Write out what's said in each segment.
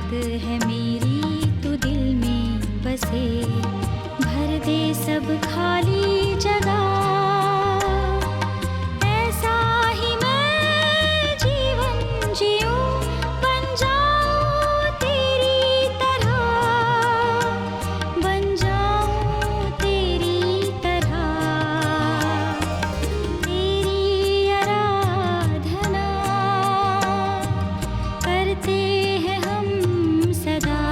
बात है मेरी तू दिल में बसे, भर दे सब खाली जगह। ऐसा ही मैं जीवन जीऊं, बन जाऊं तेरी तरह, बन जाऊं तेरी तरह। तेरी आराधना करते हैं हम सदा,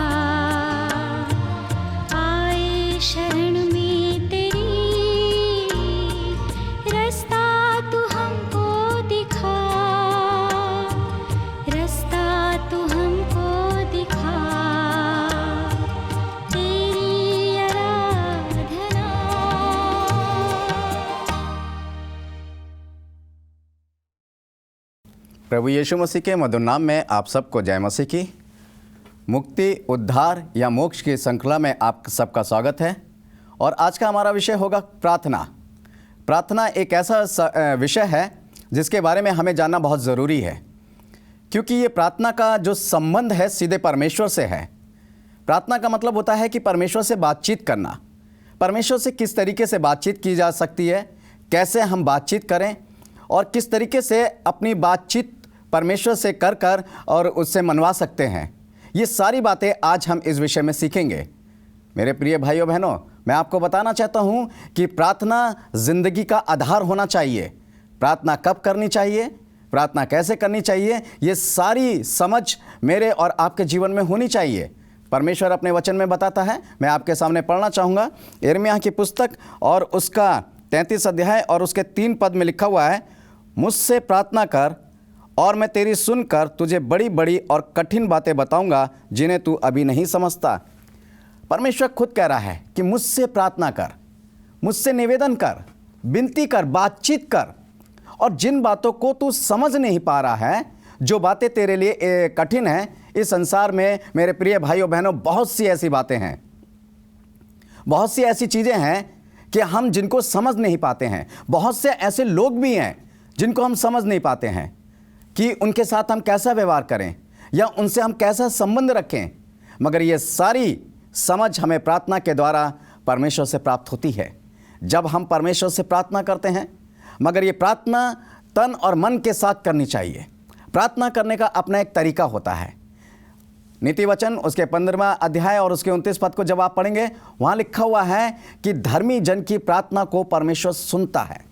आए शरण में तेरी, रास्ता तू हमको दिखा, रास्ता तू हमको दिखा। तेरी आराधना। प्रभु यीशु मसीह के मधुर नाम में आप सबको जय मसीह की। मुक्ति, उद्धार या मोक्ष की श्रृंखला में आप सबका स्वागत है। और आज का हमारा विषय होगा प्रार्थना। प्रार्थना एक ऐसा विषय है जिसके बारे में हमें जानना बहुत ज़रूरी है, क्योंकि ये प्रार्थना का जो संबंध है सीधे परमेश्वर से है। प्रार्थना का मतलब होता है कि परमेश्वर से बातचीत करना। परमेश्वर से किस तरीके से बातचीत की जा सकती है, कैसे हम बातचीत करें और किस तरीके से अपनी बातचीत परमेश्वर से कर कर और उससे मनवा सकते हैं। ये सारी बातें आज हम इस विषय में सीखेंगे। मेरे प्रिय भाइयों बहनों, मैं आपको बताना चाहता हूँ कि प्रार्थना ज़िंदगी का आधार होना चाहिए। प्रार्थना कब करनी चाहिए, प्रार्थना कैसे करनी चाहिए, ये सारी समझ मेरे और आपके जीवन में होनी चाहिए। परमेश्वर अपने वचन में बताता है। मैं आपके सामने पढ़ना चाहूँगा यिर्मयाह की पुस्तक और उसका 33 अध्याय और उसके 3 पद में लिखा हुआ है, मुझसे प्रार्थना कर और मैं तेरी सुनकर तुझे बड़ी बड़ी और कठिन बातें बताऊंगा जिन्हें तू अभी नहीं समझता। परमेश्वर खुद कह रहा है कि मुझसे प्रार्थना कर, मुझसे निवेदन कर, विनती कर, बातचीत कर। और जिन बातों को तू समझ नहीं पा रहा है, जो बातें तेरे लिए कठिन हैं, इस संसार में मेरे प्रिय भाइयों बहनों बहुत सी ऐसी बातें हैं, बहुत सी ऐसी चीज़ें हैं कि हम जिनको समझ नहीं पाते हैं। बहुत से ऐसे लोग भी हैं जिनको हम समझ नहीं पाते हैं कि उनके साथ हम कैसा व्यवहार करें या उनसे हम कैसा संबंध रखें। मगर ये सारी समझ हमें प्रार्थना के द्वारा परमेश्वर से प्राप्त होती है। जब हम परमेश्वर से प्रार्थना करते हैं, मगर ये प्रार्थना तन और मन के साथ करनी चाहिए। प्रार्थना करने का अपना एक तरीका होता है। नीति वचन उसके 15वां अध्याय और उसके 29 पद को जब आप पढ़ेंगे, वहाँ लिखा हुआ है कि धर्मी जन की प्रार्थना को परमेश्वर सुनता है।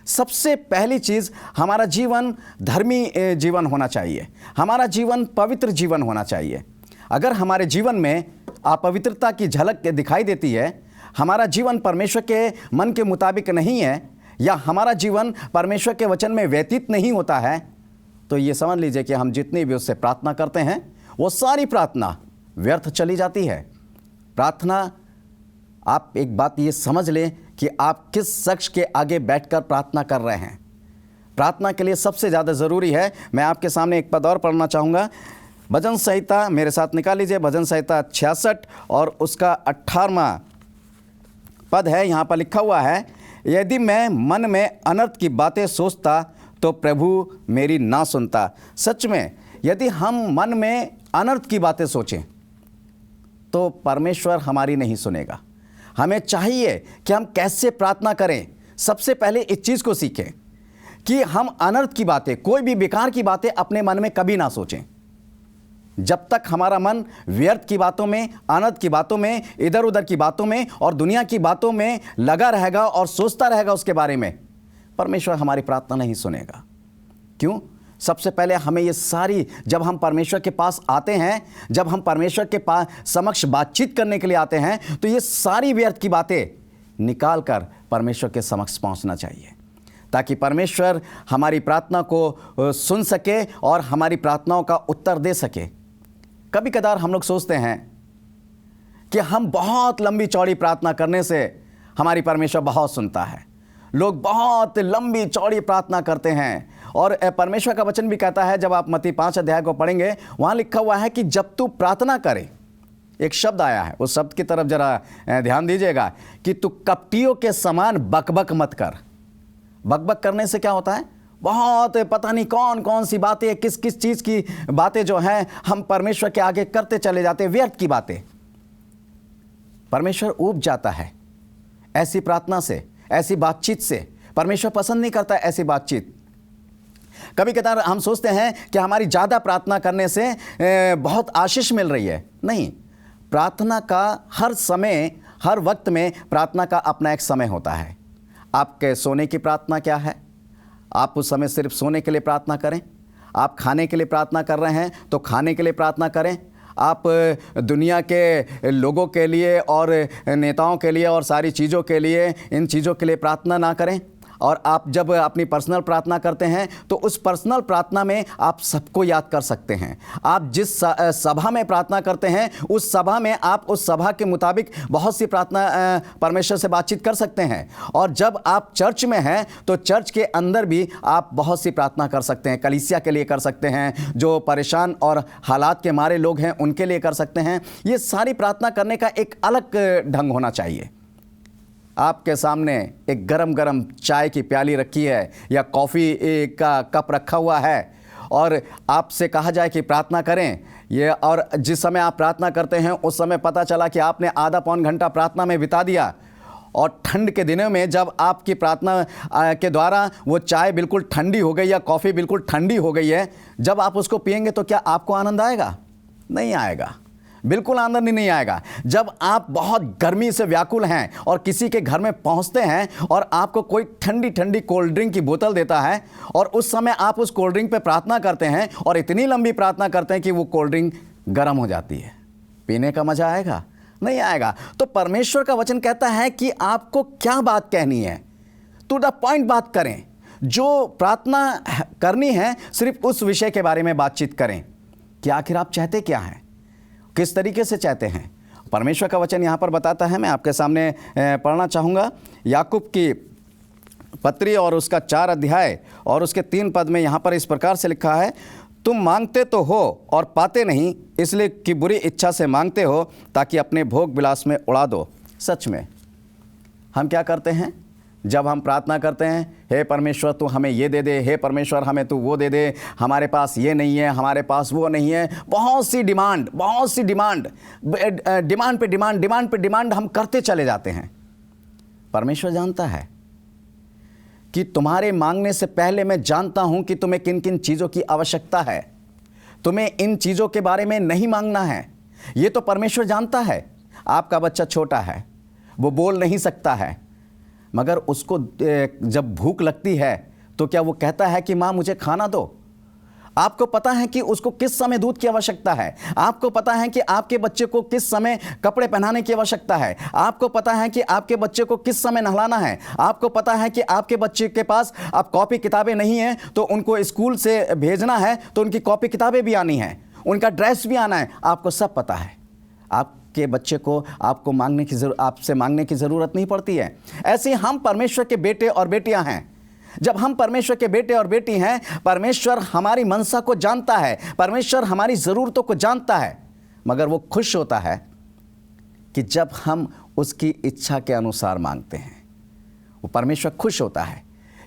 सबसे पहली चीज़, हमारा जीवन धर्मी जीवन होना चाहिए। हमारा जीवन पवित्र जीवन होना चाहिए। अगर हमारे जीवन में अपवित्रता की झलक दिखाई देती है, हमारा जीवन परमेश्वर के मन के मुताबिक नहीं है, या हमारा जीवन परमेश्वर के वचन में व्यतीत नहीं होता है, तो ये समझ लीजिए कि हम जितनी भी उससे प्रार्थना करते हैं, वो सारी प्रार्थना व्यर्थ चली जाती है। प्रार्थना, आप एक बात ये समझ लें कि आप किस शख्स के आगे बैठकर प्रार्थना कर रहे हैं। प्रार्थना के लिए सबसे ज़्यादा ज़रूरी है, मैं आपके सामने एक पद और पढ़ना चाहूँगा। भजन संहिता मेरे साथ निकाल लीजिए, भजन संहिता 66 और उसका 18वां पद है। यहाँ पर लिखा हुआ है, यदि मैं मन में अनर्थ की बातें सोचता तो प्रभु मेरी ना सुनता। सच में यदि हम मन में अनर्थ की बातें सोचें तो परमेश्वर हमारी नहीं सुनेगा। हमें चाहिए कि हम कैसे प्रार्थना करें। सबसे पहले इस चीज़ को सीखें कि हम अनर्थ की बातें, कोई भी बेकार की बातें अपने मन में कभी ना सोचें। जब तक हमारा मन व्यर्थ की बातों में, अनर्थ की बातों में, इधर उधर की बातों में और दुनिया की बातों में लगा रहेगा और सोचता रहेगा उसके बारे में, परमेश्वर हमारी प्रार्थना नहीं सुनेगा। क्यों? सबसे पहले हमें ये सारी, जब हम परमेश्वर के पास आते हैं, जब हम परमेश्वर के पास समक्ष बातचीत करने के लिए आते हैं, तो ये सारी व्यर्थ की बातें निकाल कर परमेश्वर के समक्ष पहुंचना चाहिए, ताकि परमेश्वर हमारी प्रार्थना को सुन सके और हमारी प्रार्थनाओं का उत्तर दे सके। कभी कदार हम लोग सोचते हैं कि हम बहुत लंबी चौड़ी प्रार्थना करने से हमारी परमेश्वर बहुत सुनता है। लोग बहुत लंबी चौड़ी प्रार्थना करते हैं और परमेश्वर का वचन भी कहता है, जब आप मत्ती 5 अध्याय को पढ़ेंगे, वहाँ लिखा हुआ है कि जब तू प्रार्थना करे, एक शब्द आया है, उस शब्द की तरफ जरा ध्यान दीजिएगा, कि तू कपटियों के समान बकबक मत कर। बकबक करने से क्या होता है? बहुत पता नहीं कौन कौन सी बातें, किस किस चीज़ की बातें जो हैं हम परमेश्वर के आगे करते चले जाते हैं, व्यर्थ की बातें। परमेश्वर ऊब जाता है ऐसी प्रार्थना से, ऐसी बातचीत से। परमेश्वर पसंद नहीं करता ऐसी बातचीत। कभी कभार हम सोचते हैं कि हमारी ज़्यादा प्रार्थना करने से बहुत आशीष मिल रही है। नहीं, प्रार्थना का हर समय, हर वक्त में प्रार्थना का अपना एक समय होता है। आपके सोने की प्रार्थना क्या है? आप उस समय सिर्फ सोने के लिए प्रार्थना करें। आप खाने के लिए प्रार्थना कर रहे हैं तो खाने के लिए प्रार्थना करें। आप दुनिया के लोगों के लिए और नेताओं के लिए और सारी चीज़ों के लिए, इन चीज़ों के लिए प्रार्थना ना करें। और आप जब अपनी पर्सनल प्रार्थना करते हैं तो उस पर्सनल प्रार्थना में आप सबको याद कर सकते हैं। आप जिस सभा में प्रार्थना करते हैं उस सभा में आप उस सभा के मुताबिक बहुत सी प्रार्थना परमेश्वर से बातचीत कर सकते हैं। और जब आप चर्च में हैं तो चर्च के अंदर भी आप बहुत सी प्रार्थना कर सकते हैं। कलीसिया के लिए कर सकते हैं, जो परेशान और हालात के मारे लोग हैं उनके लिए कर सकते हैं। ये सारी प्रार्थना करने का एक अलग ढंग होना चाहिए। आपके सामने एक गरम गरम चाय की प्याली रखी है या कॉफ़ी का कप रखा हुआ है और आपसे कहा जाए कि प्रार्थना करें, ये, और जिस समय आप प्रार्थना करते हैं उस समय पता चला कि आपने आधा पौन घंटा प्रार्थना में बिता दिया। और ठंड के दिनों में जब आपकी प्रार्थना के द्वारा वो चाय बिल्कुल ठंडी हो गई या कॉफ़ी बिल्कुल ठंडी हो गई है, जब आप उसको पिएंगे तो क्या आपको आनंद आएगा? नहीं आएगा, बिल्कुल आनंद नहीं आएगा। जब आप बहुत गर्मी से व्याकुल हैं और किसी के घर में पहुंचते हैं और आपको कोई ठंडी ठंडी कोल्ड ड्रिंक की बोतल देता है और उस समय आप उस कोल्ड ड्रिंक पे प्रार्थना करते हैं और इतनी लंबी प्रार्थना करते हैं कि वो कोल्ड ड्रिंक गर्म हो जाती है, पीने का मजा आएगा? नहीं आएगा। तो परमेश्वर का वचन कहता है कि आपको क्या बात कहनी है, टू द पॉइंट बात करें। जो प्रार्थना करनी है सिर्फ उस विषय के बारे में बातचीत करें कि आखिर आप चाहते क्या हैं, किस तरीके से चाहते हैं। परमेश्वर का वचन यहाँ पर बताता है, मैं आपके सामने पढ़ना चाहूँगा। याकूब की पत्री और उसका 4 अध्याय और उसके 3 पद में यहाँ पर इस प्रकार से लिखा है, तुम मांगते तो हो और पाते नहीं, इसलिए कि बुरी इच्छा से मांगते हो ताकि अपने भोग विलास में उड़ा दो। सच में हम क्या करते हैं जब हम प्रार्थना करते हैं? हे परमेश्वर तू हमें ये दे दे, हे परमेश्वर हमें तू वो दे दे, हमारे पास ये नहीं है, हमारे पास वो नहीं है। बहुत सी डिमांड पे डिमांड हम करते चले जाते हैं। परमेश्वर जानता है कि तुम्हारे मांगने से पहले मैं जानता हूं कि तुम्हें किन किन चीज़ों की आवश्यकता है। तुम्हें इन चीज़ों के बारे में नहीं मांगना है, ये तो परमेश्वर जानता है। आपका बच्चा छोटा है, वो बोल नहीं सकता है, मगर उसको जब भूख लगती है तो क्या वो कहता है कि माँ मुझे खाना दो? आपको पता है कि उसको किस समय दूध की आवश्यकता है। आपको पता है कि आपके बच्चे को किस समय कपड़े पहनाने की आवश्यकता है। आपको पता है कि आपके बच्चे को किस समय नहलाना है। आपको पता है कि आपके बच्चे के पास अब कॉपी किताबें नहीं हैं तो उनको स्कूल से भेजना है तो उनकी कॉपी किताबें भी आनी हैं, उनका ड्रेस भी आना है। आपको सब पता है। आपके बच्चे को आपसे मांगने की ज़रूरत नहीं पड़ती है। ऐसे हम परमेश्वर के बेटे और बेटियां हैं। जब हम परमेश्वर के बेटे और बेटी हैं, परमेश्वर हमारी मनसा को जानता है, परमेश्वर हमारी ज़रूरतों को जानता है। मगर वो खुश होता है कि जब हम उसकी इच्छा के अनुसार मांगते हैं। वो परमेश्वर खुश होता है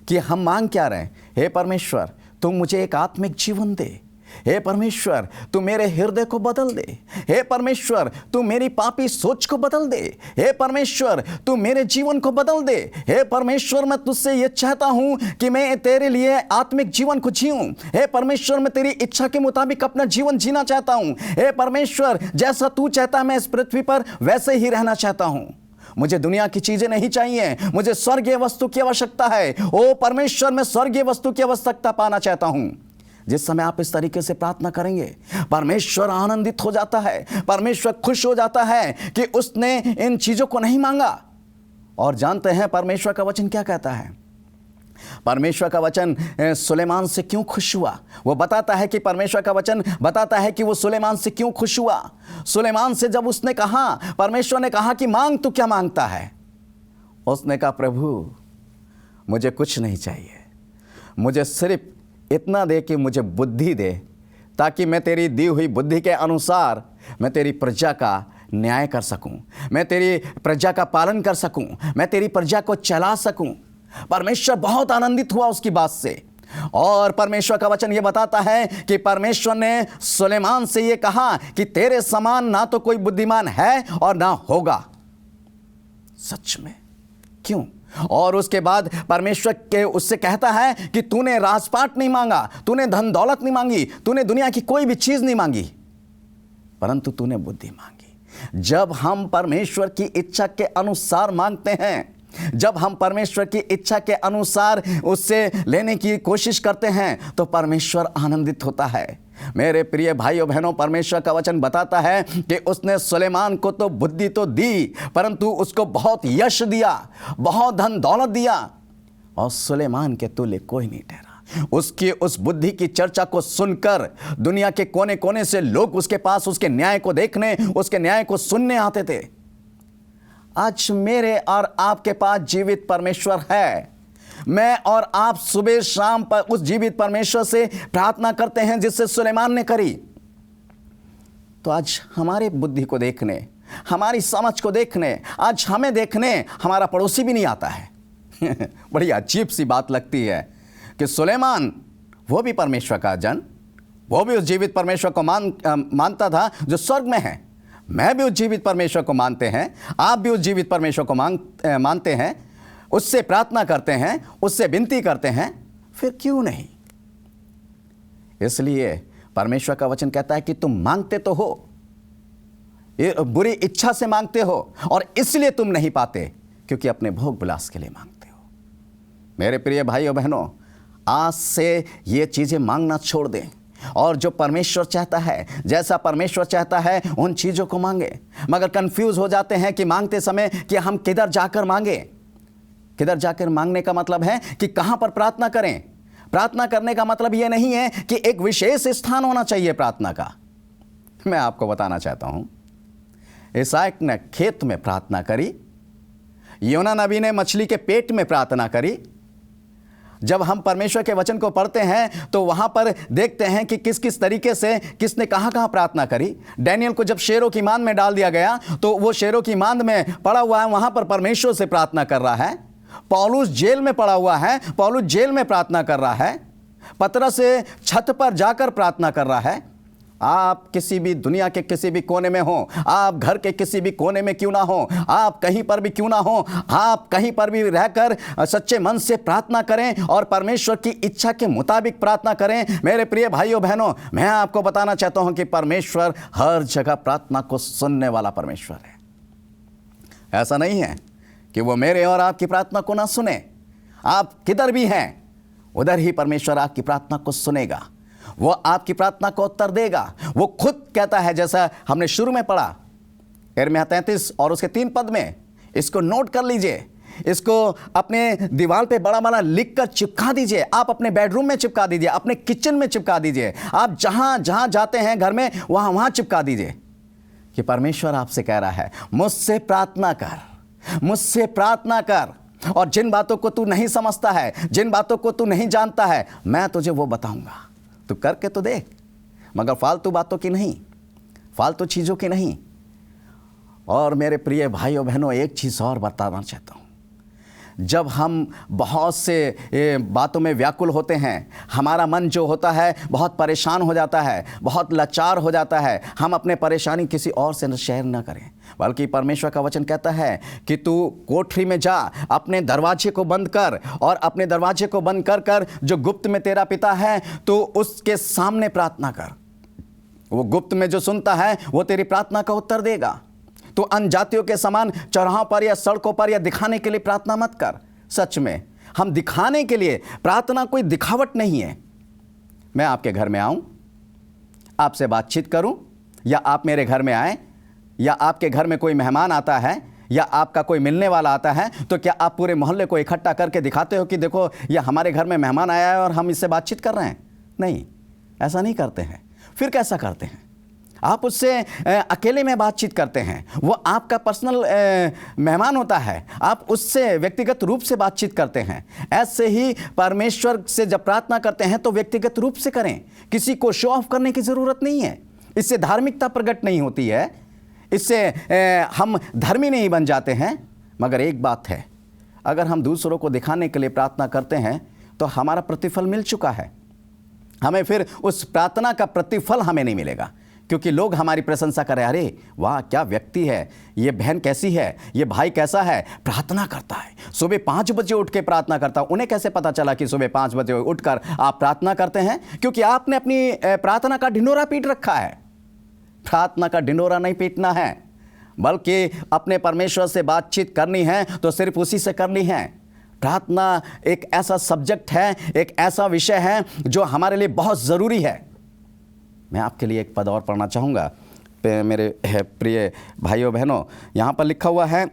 कि हम मांग क्या रहे हैं। हे परमेश्वर तुम मुझे एक आत्मिक जीवन दे। हे परमेश्वर तू मेरे हृदय को बदल दे। हे परमेश्वर तू मेरी पापी सोच को बदल दे। हे परमेश्वर तू मेरे जीवन को बदल दे। हे परमेश्वर मैं तुझसे ये चाहता हूं कि मैं तेरे लिए आत्मिक जीवन को जीऊं। हे परमेश्वर मैं तेरी इच्छा के मुताबिक अपना जीवन जीना चाहता हूं। हे परमेश्वर जैसा तू चाहता है मैं इस पृथ्वी पर वैसे ही रहना चाहता हूं। मुझे दुनिया की चीजें नहीं चाहिए, मुझे स्वर्गीय वस्तु की आवश्यकता है। ओ परमेश्वर मैं स्वर्गीय वस्तु की आवश्यकता पाना चाहता हूं। जिस समय आप इस तरीके से प्रार्थना करेंगे, परमेश्वर आनंदित हो जाता है, परमेश्वर खुश हो जाता है कि उसने इन चीज़ों को नहीं मांगा। और जानते हैं परमेश्वर का वचन क्या कहता है? परमेश्वर का वचन सुलेमान से क्यों खुश हुआ? वो बताता है कि परमेश्वर का वचन बताता है कि वो सुलेमान से क्यों खुश हुआ। सुलेमान से जब उसने कहा, परमेश्वर ने कहा कि मांग तू क्या मांगता है? उसने कहा प्रभु मुझे कुछ नहीं चाहिए, मुझे सिर्फ इतना दे कि मुझे बुद्धि दे, ताकि मैं तेरी दी हुई बुद्धि के अनुसार मैं तेरी प्रजा का न्याय कर सकूं, मैं तेरी प्रजा का पालन कर सकूं, मैं तेरी प्रजा को चला सकूं। परमेश्वर बहुत आनंदित हुआ उसकी बात से। और परमेश्वर का वचन ये बताता है कि परमेश्वर ने सुलेमान से ये कहा कि तेरे समान ना तो कोई बुद्धिमान है और ना होगा। सच में, क्यों? और उसके बाद परमेश्वर के उससे कहता है कि तूने राजपाट नहीं मांगा, तूने धन दौलत नहीं मांगी, तूने दुनिया की कोई भी चीज नहीं मांगी, परंतु तूने बुद्धि मांगी। जब हम परमेश्वर की इच्छा के अनुसार मांगते हैं, जब हम परमेश्वर की इच्छा के अनुसार उससे लेने की कोशिश करते हैं, तो परमेश्वर आनंदित होता है। मेरे प्रिय भाइयों बहनों, परमेश्वर का वचन बताता है कि उसने सुलेमान को तो बुद्धि तो दी, परंतु उसको बहुत यश दिया, बहुत धन दौलत दिया, और सुलेमान के तुल्य कोई नहीं ठहरा। उसकी उस बुद्धि की चर्चा को सुनकर दुनिया के कोने कोने से लोग उसके पास उसके न्याय को देखने, उसके न्याय को सुनने आते थे। आज मेरे और आपके पास जीवित परमेश्वर है। मैं और आप सुबह शाम पर उस जीवित परमेश्वर से प्रार्थना करते हैं जिससे सुलेमान ने करी। तो आज हमारी बुद्धि को देखने, हमारी समझ को देखने, आज हमें देखने हमारा पड़ोसी भी नहीं आता है। बड़ी अजीब सी बात लगती है कि सुलेमान, वो भी परमेश्वर का जन, वो भी उस जीवित परमेश्वर को मानता था जो स्वर्ग में है। मैं भी उस जीवित परमेश्वर को मानते हैं, आप भी उस जीवित परमेश्वर को मानते हैं, उससे प्रार्थना करते हैं, उससे विनती करते हैं, फिर क्यों नहीं? इसलिए परमेश्वर का वचन कहता है कि तुम मांगते तो हो, ये बुरी इच्छा से मांगते हो, और इसलिए तुम नहीं पाते क्योंकि अपने भोग विलास के लिए मांगते हो। मेरे प्रिय भाइयों बहनों, आज से ये चीजें मांगना छोड़ दें और जो परमेश्वर चाहता है, जैसा परमेश्वर चाहता है, उन चीजों को मांगे। मगर कंफ्यूज हो जाते हैं कि मांगते समय कि हम किधर जाकर मांगे। किधर जाकर मांगने का मतलब है कि कहां पर प्रार्थना करें। प्रार्थना करने का मतलब यह नहीं है कि एक विशेष स्थान होना चाहिए प्रार्थना का। मैं आपको बताना चाहता हूं, इसहाक ने खेत में प्रार्थना करी, योना नबी ने मछली के पेट में प्रार्थना करी। जब हम परमेश्वर के वचन को पढ़ते हैं तो वहां पर देखते हैं कि किस किस तरीके से किसने कहां कहां प्रार्थना करी। डैनियल को जब शेरों की मांद में डाल दिया गया तो वो शेरों की मांद में पड़ा हुआ है, वहां पर परमेश्वर से प्रार्थना कर रहा है। पौलुस जेल में पड़ा हुआ है, पौलुस जेल में प्रार्थना कर रहा है। पतरस से छत पर जाकर प्रार्थना कर रहा है। आप किसी भी दुनिया के किसी भी कोने में हो, आप घर के किसी भी कोने में क्यों ना हो, आप कहीं पर भी क्यों ना हो, आप कहीं पर भी रहकर सच्चे मन से प्रार्थना करें और परमेश्वर की इच्छा के मुताबिक प्रार्थना करें। मेरे प्रिय भाइयों बहनों, मैं आपको बताना चाहता हूं कि परमेश्वर हर जगह प्रार्थना को सुनने वाला परमेश्वर है। ऐसा नहीं है कि वो मेरे और आपकी प्रार्थना को ना सुने। आप किधर भी हैं उधर ही परमेश्वर आपकी प्रार्थना को सुनेगा, वो आपकी प्रार्थना को उत्तर देगा। वो खुद कहता है, जैसा हमने शुरू में पढ़ा यिर्मयाह 33 और उसके 3 पद में, इसको नोट कर लीजिए, इसको अपने दीवार पे बड़ा बड़ा लिख कर चिपका दीजिए। आप अपने बेडरूम में चिपका दीजिए, अपने किचन में चिपका दीजिए, आप जहां जहां जाते हैं घर में वहां वहां चिपका दीजिए कि परमेश्वर आपसे कह रहा है, मुझसे प्रार्थना कर, मुझसे प्रार्थना कर, और जिन बातों को तू नहीं समझता है, जिन बातों को तू नहीं जानता है, मैं तुझे वो बताऊंगा। तू करके तो देख, मगर फालतू बातों की नहीं, फालतू चीज़ों की नहीं। और मेरे प्रिय भाइयों बहनों, एक चीज़ और बताना चाहता हूँ। जब हम बहुत से बातों में व्याकुल होते हैं, हमारा मन जो होता है बहुत परेशान हो जाता है, बहुत लाचार हो जाता है, हम अपने परेशानी किसी और से शेयर न करें, बल्कि परमेश्वर का वचन कहता है कि तू कोठरी में जा, अपने दरवाजे को बंद कर, और अपने दरवाजे को बंद कर कर जो गुप्त में तेरा पिता है तो उसके सामने प्रार्थना कर। वो गुप्त में जो सुनता है वो तेरी प्रार्थना का उत्तर देगा। तो अन्य जातियों के समान चौराहों पर या सड़कों पर या दिखाने के लिए प्रार्थना मत कर। सच में हम दिखाने के लिए, प्रार्थना कोई दिखावट नहीं है। मैं आपके घर में आऊं, आपसे बातचीत करूं, या आप मेरे घर में आए, या आपके घर में कोई मेहमान आता है, या आपका कोई मिलने वाला आता है, तो क्या आप पूरे मोहल्ले को इकट्ठा करके दिखाते हो कि देखो ये हमारे घर में मेहमान आया है और हम इससे बातचीत कर रहे हैं? नहीं, ऐसा नहीं करते हैं। फिर कैसा करते हैं? आप उससे अकेले में बातचीत करते हैं। वो आपका पर्सनल मेहमान होता है, आप उससे व्यक्तिगत रूप से बातचीत करते हैं। ऐसे ही परमेश्वर से जब प्रार्थना करते हैं तो व्यक्तिगत रूप से करें, किसी को शो ऑफ करने की ज़रूरत नहीं है। इससे धार्मिकता प्रकट नहीं होती है, इससे हम धर्मी नहीं बन जाते हैं। मगर एक बात है, अगर हम दूसरों को दिखाने के लिए प्रार्थना करते हैं तो हमारा प्रतिफल मिल चुका है। हमें फिर उस प्रार्थना का प्रतिफल हमें नहीं मिलेगा, क्योंकि लोग हमारी प्रशंसा करें, अरे वाह क्या व्यक्ति है, ये बहन कैसी है, ये भाई कैसा है, प्रार्थना करता है, सुबह 5 बजे उठ के प्रार्थना करता है। उन्हें कैसे पता चला कि सुबह 5 बजे उठकर आप प्रार्थना करते हैं? क्योंकि आपने अपनी प्रार्थना का ढिंढोरा पीट रखा है। प्रार्थना का ढिंढोरा नहीं पीटना है, बल्कि अपने परमेश्वर से बातचीत करनी है तो सिर्फ उसी से करनी है। प्रार्थना एक ऐसा सब्जेक्ट है, एक ऐसा विषय है जो हमारे लिए बहुत ज़रूरी है। मैं आपके लिए एक पद और पढ़ना चाहूँगा मेरे प्रिय भाइयों बहनों। यहाँ पर लिखा हुआ है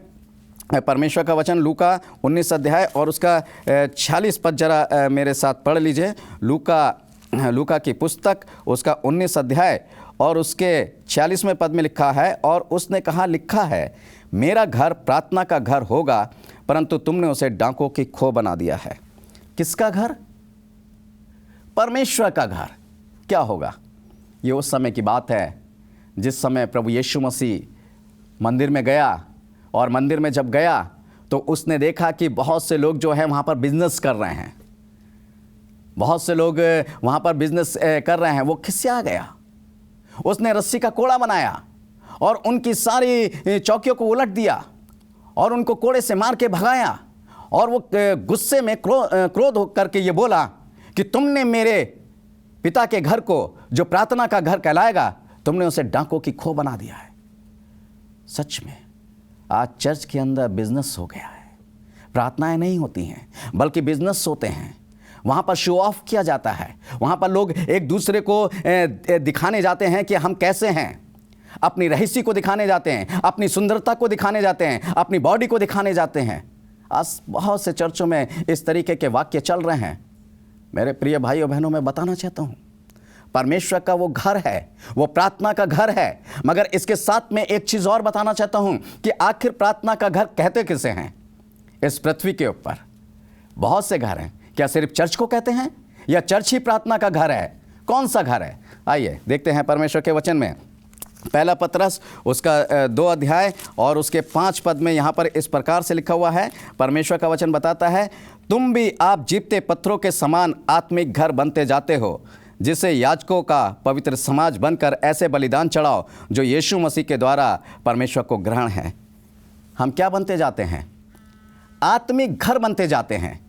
परमेश्वर का वचन, लूका 19 अध्याय और उसका 46 पद जरा मेरे साथ पढ़ लीजिए। लूका की पुस्तक उसका 19 अध्याय और उसके 46वें पद में लिखा है, और उसने कहा, लिखा है, मेरा घर प्रार्थना का घर होगा, परंतु तुमने उसे डांकों की खो बना दिया है। किसका घर? परमेश्वर का घर। क्या होगा? ये उस समय की बात है जिस समय प्रभु यीशु मसीह मंदिर में गया, और मंदिर में जब गया तो उसने देखा कि बहुत से लोग जो हैं वहाँ पर बिजनेस कर रहे हैं, बहुत से लोग वहाँ पर बिजनेस कर रहे हैं। वो खिसिया गया, उसने रस्सी का कोड़ा बनाया और उनकी सारी चौकियों को उलट दिया और उनको कोड़े से मार के भगाया, और वो गुस्से में क्रोध हो करके ये बोला कि तुमने मेरे पिता के घर को, जो प्रार्थना का घर कहलाएगा, तुमने उसे डांकों की खो बना दिया है। सच में आज चर्च के अंदर बिजनेस हो गया है। प्रार्थनाएं नहीं होती हैं, बल्कि बिजनेस होते हैं। वहाँ पर शो ऑफ किया जाता है, वहाँ पर लोग एक दूसरे को दिखाने जाते हैं कि हम कैसे हैं, अपनी रहीसी को दिखाने जाते हैं, अपनी सुंदरता को दिखाने जाते हैं, अपनी बॉडी को दिखाने जाते हैं। आज बहुत से चर्चों में इस तरीके के वाक्य चल रहे हैं। मेरे प्रिय भाइयों बहनों, मैं बताना चाहता हूँ, परमेश्वर का वो घर है, वो प्रार्थना का घर है। मगर इसके साथ में एक चीज़ और बताना चाहता हूँ कि आखिर प्रार्थना का घर कहते किसे हैं? इस पृथ्वी के ऊपर बहुत से घर हैं। क्या सिर्फ चर्च को कहते हैं, या चर्च ही प्रार्थना का घर है? कौन सा घर है? आइए देखते हैं परमेश्वर के वचन में। पहला पतरस उसका 2 अध्याय और उसके 5 पद में यहाँ पर इस प्रकार से लिखा हुआ है। परमेश्वर का वचन बताता है, तुम भी आप जीते पत्थरों के समान आत्मिक घर बनते जाते हो, जिसे याजकों का पवित्र समाज बनकर ऐसे बलिदान चढ़ाओ जो यीशु मसीह के द्वारा परमेश्वर को ग्रहण है। हम क्या बनते जाते हैं? आत्मिक घर बनते जाते हैं।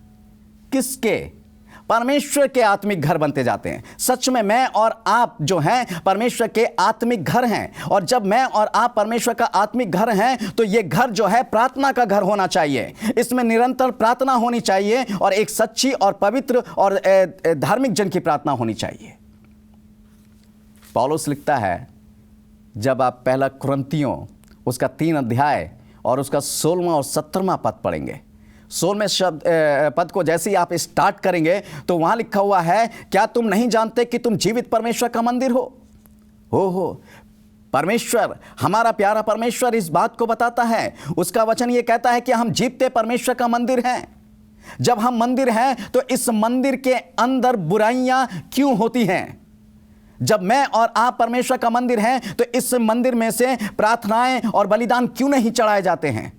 किसके? परमेश्वर के आत्मिक घर बनते जाते हैं। सच में मैं और आप जो हैं परमेश्वर के आत्मिक घर हैं, और जब मैं और आप परमेश्वर का आत्मिक घर हैं तो ये घर जो है प्रार्थना का घर होना चाहिए। इसमें निरंतर प्रार्थना होनी चाहिए, और एक सच्ची और पवित्र और धार्मिक जन की प्रार्थना होनी चाहिए। पौलुस लिखता है, जब आप पहला कुरिन्थियों उसका 3 अध्याय और उसका 16वां और 17वां पद पढ़ेंगे, 16वें पद को जैसे ही आप स्टार्ट करेंगे तो वहां लिखा हुआ है, क्या तुम नहीं जानते कि तुम जीवित परमेश्वर का मंदिर हो। परमेश्वर, हमारा प्यारा परमेश्वर इस बात को बताता है। उसका वचन ये कहता है कि हम जीवते परमेश्वर का मंदिर हैं। जब हम मंदिर हैं तो इस मंदिर के अंदर बुराइयां क्यों होती हैं? जब मैं और आप परमेश्वर का मंदिर हैं तो इस मंदिर में से प्रार्थनाएं और बलिदान क्यों नहीं चढ़ाए जाते हैं?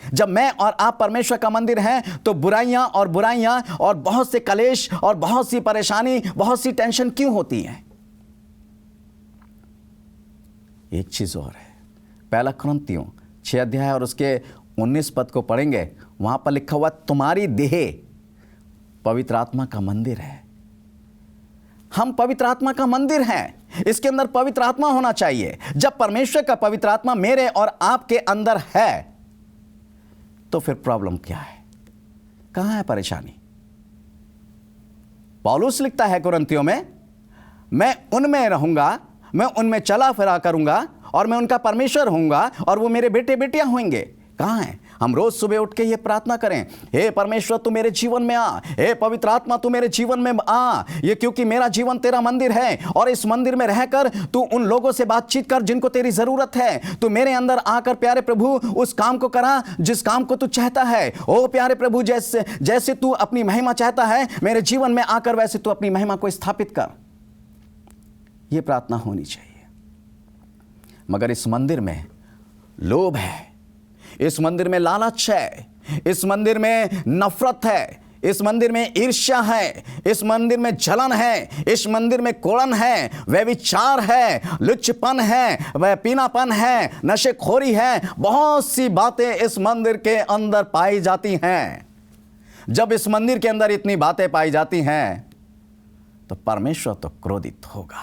जब मैं और आप परमेश्वर का मंदिर हैं तो बुराइयां और बहुत से कलेश और बहुत सी परेशानी, बहुत सी टेंशन क्यों होती है? एक चीज और है, पहला कुरिन्थियों 6 अध्याय और उसके 19 पद को पढ़ेंगे, वहां पर लिखा हुआ, तुम्हारी देह पवित्र आत्मा का मंदिर है। हम पवित्र आत्मा का मंदिर हैं, इसके अंदर पवित्र आत्मा होना चाहिए। जब परमेश्वर का पवित्र आत्मा मेरे और आपके अंदर है तो फिर प्रॉब्लम क्या है? कहां है परेशानी? पौलुस लिखता है कुरिन्थियों में, मैं उनमें रहूंगा, मैं उनमें चला फिरा करूंगा और मैं उनका परमेश्वर होऊंगा और वो मेरे बेटे बेटियां होंगे। कहां है? हम रोज सुबह उठ के ये प्रार्थना करें, हे परमेश्वर तू मेरे जीवन में आ, हे पवित्र आत्मा तू मेरे जीवन में आ। ये क्योंकि मेरा जीवन तेरा मंदिर है, और इस मंदिर में रहकर तू उन लोगों से बातचीत कर जिनको तेरी जरूरत है। तू मेरे अंदर आकर प्यारे प्रभु उस काम को करा जिस काम को तू चाहता है। ओ प्यारे प्रभु, जैसे तू अपनी महिमा चाहता है मेरे जीवन में आकर, वैसे तू अपनी महिमा को स्थापित कर। यह प्रार्थना होनी चाहिए। मगर इस मंदिर में लोभ है, इस मंदिर में लालच है, इस मंदिर में नफरत है, इस मंदिर में ईर्ष्या है, इस मंदिर में जलन है, इस मंदिर में कोड़न है, व्यभिचार है, लुच्चपन है, वह पीनापन है, नशेखोरी है, बहुत सी बातें इस मंदिर के अंदर पाई जाती हैं। जब इस मंदिर के अंदर इतनी बातें पाई जाती हैं तो परमेश्वर तो क्रोधित होगा।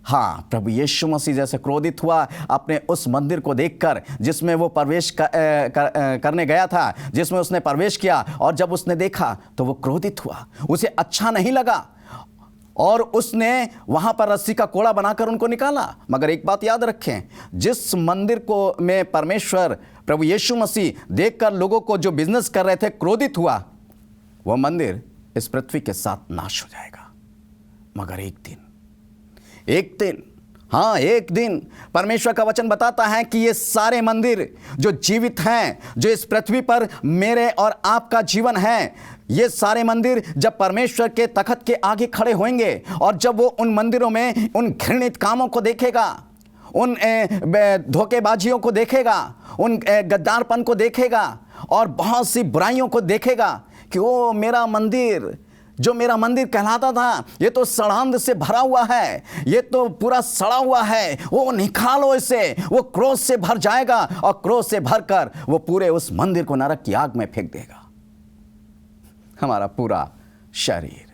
हाँ, प्रभु यीशु मसीह जैसे क्रोधित हुआ अपने उस मंदिर को देखकर जिसमें वो प्रवेश करने गया था, जिसमें उसने प्रवेश किया, और जब उसने देखा तो वो क्रोधित हुआ, उसे अच्छा नहीं लगा और उसने वहाँ पर रस्सी का कोड़ा बनाकर उनको निकाला। मगर एक बात याद रखें, जिस मंदिर को में परमेश्वर प्रभु यीशु मसीह देखकर लोगों को जो बिजनेस कर रहे थे क्रोधित हुआ, वह मंदिर इस पृथ्वी के साथ नाश हो जाएगा। मगर एक दिन हाँ, एक दिन परमेश्वर का वचन बताता है कि ये सारे मंदिर जो जीवित हैं, जो इस पृथ्वी पर मेरे और आपका जीवन है, ये सारे मंदिर जब परमेश्वर के तख्त के आगे खड़े होंगे और जब वो उन मंदिरों में उन घृणित कामों को देखेगा, उन धोखेबाजियों को देखेगा, उन गद्दारपन को देखेगा और बहुत सी बुराइयों को देखेगा कि वो मेरा मंदिर, जो मेरा मंदिर कहलाता था, ये तो सड़ांध से भरा हुआ है, ये तो पूरा सड़ा हुआ है, वो निकालो इसे। वो क्रोध से भर जाएगा और क्रोध से भरकर वो पूरे उस मंदिर को नरक की आग में फेंक देगा। हमारा पूरा शरीर,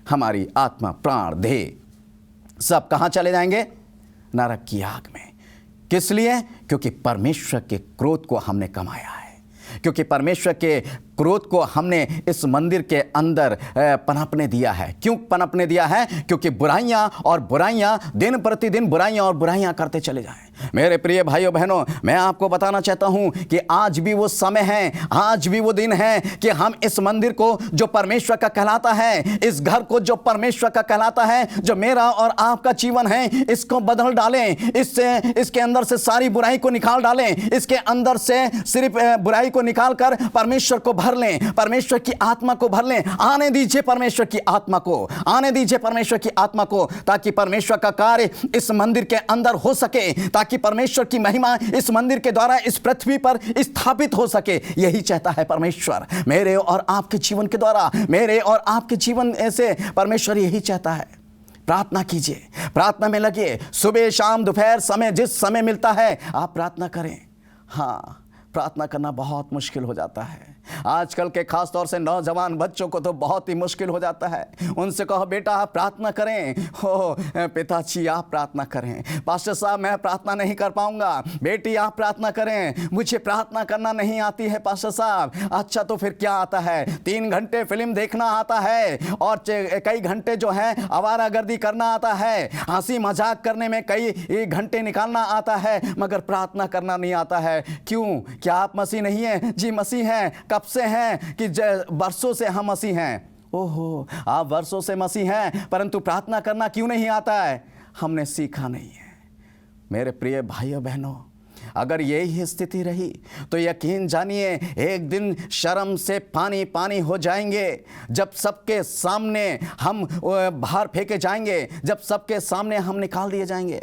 हमारी आत्मा, प्राण, देह सब कहाँ चले जाएंगे? नरक की आग में। किस लिए? क्योंकि परमेश्वर के क्रोध को हमने कमाया है, क्योंकि परमेश्वर के क्रोध को हमने इस मंदिर के अंदर पनपने दिया है। क्यों पनपने दिया है? क्योंकि बुराइयां और बुराइयां, दिन प्रतिदिन बुराइयां और बुराइयां करते चले जाएं। मेरे प्रिय भाइयों बहनों, मैं आपको बताना चाहता हूं कि आज भी वो समय है, आज भी वो दिन है कि हम इस मंदिर को जो परमेश्वर का कहलाता है, इस घर को जो परमेश्वर का कहलाता है, जो मेरा और आपका जीवन है, इसको बदल डालें। इसके अंदर से सारी बुराई को निकाल डालें, इसके अंदर से सिर्फ बुराई को निकालकर परमेश्वर को भर लें, परमेश्वर की आत्मा को भर लें। आने दीजिए परमेश्वर की आत्मा को, आने दीजिए परमेश्वर की आत्मा को, ताकि परमेश्वर का कार्य इस मंदिर के अंदर हो सके, ताकि परमेश्वर की महिमा इस मंदिर के द्वारा इस पृथ्वी पर स्थापित हो सके। यही चाहता है परमेश्वर मेरे और आपके जीवन के द्वारा, मेरे और आपके जीवन से परमेश्वर यही चाहता है। प्रार्थना कीजिए, प्रार्थना में लगिए, सुबह शाम दोपहर समय, जिस समय मिलता है आप प्रार्थना करें। हाँ, प्रार्थना करना बहुत मुश्किल हो जाता है। आजकल के खास तौर से नौजवान बच्चों को तो बहुत ही मुश्किल हो जाता है। उनसे कहो बेटा आप प्रार्थना करें, हो पिताजी आप प्रार्थना करें, पास्टर साहब मैं प्रार्थना नहीं कर पाऊंगा, बेटी आप प्रार्थना करें, मुझे प्रार्थना करना नहीं आती है पास्टर साहब। अच्छा तो फिर क्या आता है? 3 घंटे फिल्म देखना आता है और कई घंटे जो है आवारागर्दी करना आता है, हंसी मजाक करने में कई घंटे निकालना आता है, मगर प्रार्थना करना नहीं आता है। क्यों? क्या आप मसीह नहीं हैं? जी मसीह हैं। कब से हैं? कि वर्षों से हम मसीह हैं। ओहो, आप वर्षों से मसीह हैं, परंतु प्रार्थना करना क्यों नहीं आता है? हमने सीखा नहीं है। मेरे प्रिय भाइयों बहनों, अगर यही स्थिति रही तो यकीन जानिए एक दिन शर्म से पानी पानी हो जाएंगे। जब सबके सामने हम बाहर फेंके जाएंगे, जब सबके सामने हम निकाल दिए जाएंगे।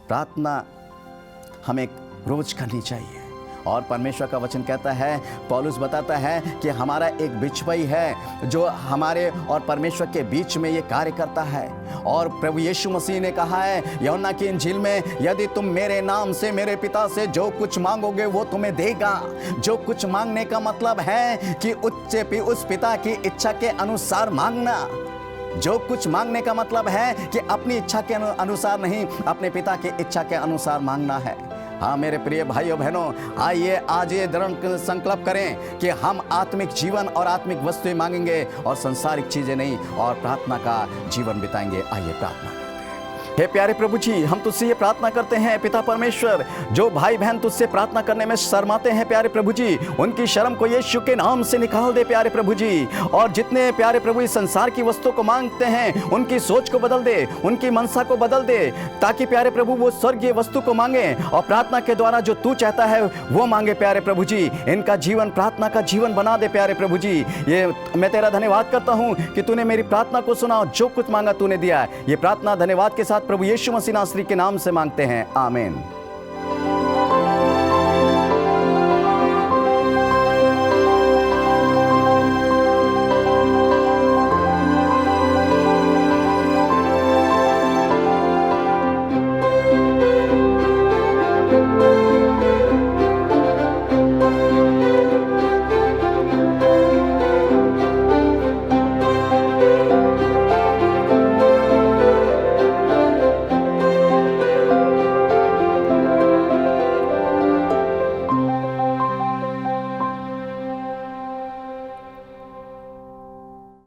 प्रार्थना हमें रोज करनी चाहिए। और परमेश्वर का वचन कहता है, पौलुस बताता है कि हमारा एक बिचवाई है जो हमारे और परमेश्वर के बीच में ये कार्य करता है। और प्रभु यीशु मसीह ने कहा है यूहन्ना की इंजील में, यदि तुम मेरे नाम से मेरे पिता से जो कुछ मांगोगे वो तुम्हें देगा। जो कुछ मांगने का मतलब है कि उस पिता की इच्छा के अनुसार मांगना। जो कुछ मांगने का मतलब है कि अपनी इच्छा के अनुसार नहीं, अपने पिता की इच्छा के अनुसार मांगना है। हाँ मेरे प्रिय भाइयों बहनों, आइए आज ये दृढ़ संकल्प करें कि हम आत्मिक जीवन और आत्मिक वस्तुएं मांगेंगे और संसारिक चीजें नहीं, और प्रार्थना का जीवन बिताएंगे। आइए प्रार्थना। हे प्यारे प्रभु जी, हम तुझसे ये प्रार्थना करते हैं पिता परमेश्वर, जो भाई बहन तुझसे प्रार्थना करने में शर्माते हैं प्यारे प्रभु जी, उनकी शर्म को यीशु के नाम से निकाल दे प्यारे प्रभु जी। और जितने प्यारे प्रभु इस संसार की वस्तु को मांगते हैं, उनकी सोच को बदल दे, उनकी मनसा को बदल दे, ताकि प्यारे प्रभु वो स्वर्गीय वस्तु को मांगे और प्रार्थना के द्वारा जो तू चाहता है वो मांगे प्यारे प्रभु जी। इनका जीवन प्रार्थना का जीवन बना दे प्यारे प्रभु जी। ये मैं तेरा धन्यवाद करता हूँ कि तूने मेरी प्रार्थना को सुना और जो कुछ मांगा तूने दिया है। ये प्रार्थना धन्यवाद के साथ प्रभु यीशु मसीह नासरी के नाम से मांगते हैं, आमीन।